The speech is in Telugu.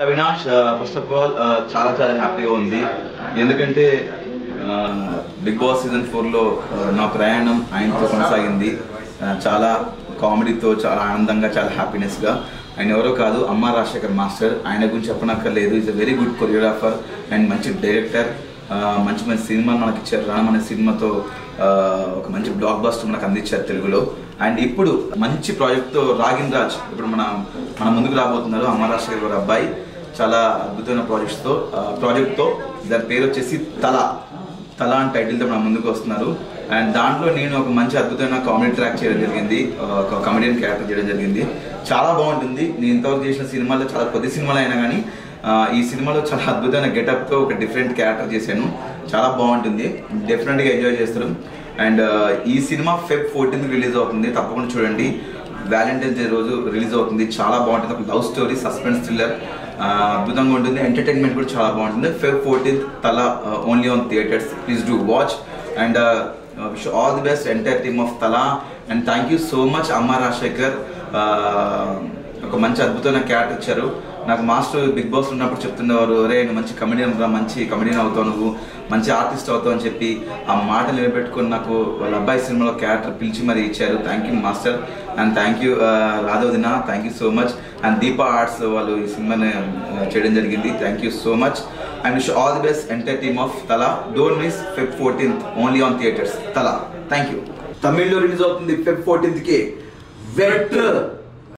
అవినాష్ ఫస్ట్ ఆఫ్ ఆల్ చాలా చాలా హ్యాపీగా ఉంది. ఎందుకంటే బిగ్ బాస్ సీజన్ 4లో నా ప్రయాణం ఆయనతో కొనసాగింది. చాలా కామెడీతో, చాలా ఆనందంగా, చాలా హ్యాపీనెస్గా. ఆయన ఎవరో కాదు, అమ్మ రాజశేఖర్ మాస్టర్. ఆయన గురించి చెప్పనక్కర్లేదు. Is a very good choreographer and మంచి డైరెక్టర్. మంచి మంచి సినిమాలు మనకి ఇచ్చారు. రామ్ అనే సినిమాతో ఒక మంచి బ్లాక్ బస్టర్ మనకు అందించారు తెలుగులో. అండ్ ఇప్పుడు మంచి ప్రాజెక్ట్తో రాగిన్ రాజ్ ఇప్పుడు మన ముందుకు రాబోతున్నారు. అమ్మ రాజశేఖర్ గారి అబ్బాయి చాలా అద్భుతమైన ప్రాజెక్ట్తో దాని పేరు వచ్చేసి తల అని టైటిల్తో మన ముందుకు వస్తున్నారు. అండ్ దాంట్లో నేను ఒక మంచి అద్భుతమైన కామెడీ ట్రాక్ చేయడం జరిగింది, ఒక కామెడియన్ క్యారెక్టర్ చేయడం జరిగింది. చాలా బాగుంటుంది. నేను ఇంతవరకు చేసిన సినిమాల్లో చాలా కొద్ది సినిమాలు అయినా కానీ ఈ సినిమాలో చాలా అద్భుతమైన గెటప్తో ఒక డిఫరెంట్ క్యారెక్టర్ చేశాను. చాలా బాగుంటుంది, డెఫినెట్గా ఎంజాయ్ చేస్తారు. అండ్ ఈ సినిమా Feb 14th రిలీజ్ అవుతుంది, తప్పకుండా చూడండి. వ్యాలంటైన్స్ డే రోజు రిలీజ్ అవుతుంది. చాలా బాగుంటుంది. ఒక లవ్ స్టోరీ, సస్పెన్స్ థ్రిల్లర్ అద్భుతంగా ఉంటుంది. ఎంటర్టైన్మెంట్ కూడా చాలా బాగుంటుంది. Feb 14th Thala only on theatres. Please do watch and wish all the best entire team of Thala. And thank you so much అమ్మ రాజశేఖర్. ఒక మంచి అద్భుతమైన క్యారెక్టర్ ఇచ్చారు నాకు. మాస్టర్ బిగ్ బాస్ ఉన్నప్పుడు చెప్తుండేవారు, రే నువ్వు మంచి కమెడియన్ రా, మంచి కమెడియన్ అవుతావు, నువ్వు మంచి ఆర్టిస్ట్ అవుతావు అని చెప్పి ఆ మాట నిలబెట్టుకుని నాకు వాళ్ళ అబ్బాయి సినిమాలో క్యారెక్టర్ పిలిచి మరి ఇచ్చారు. Thank you master. And thank you రాధవదిన, thank you so much. And Deepa arts వాళ్ళు ఈ సినిమాని చేయడం జరిగింది. Thank you so much. And wish all the best entire team of Thala. Don't miss Feb 14th only on theatres Thala. Thank you. తమిళ్లో రిలీజ్ అవుతుంది Feb 14th. వెట్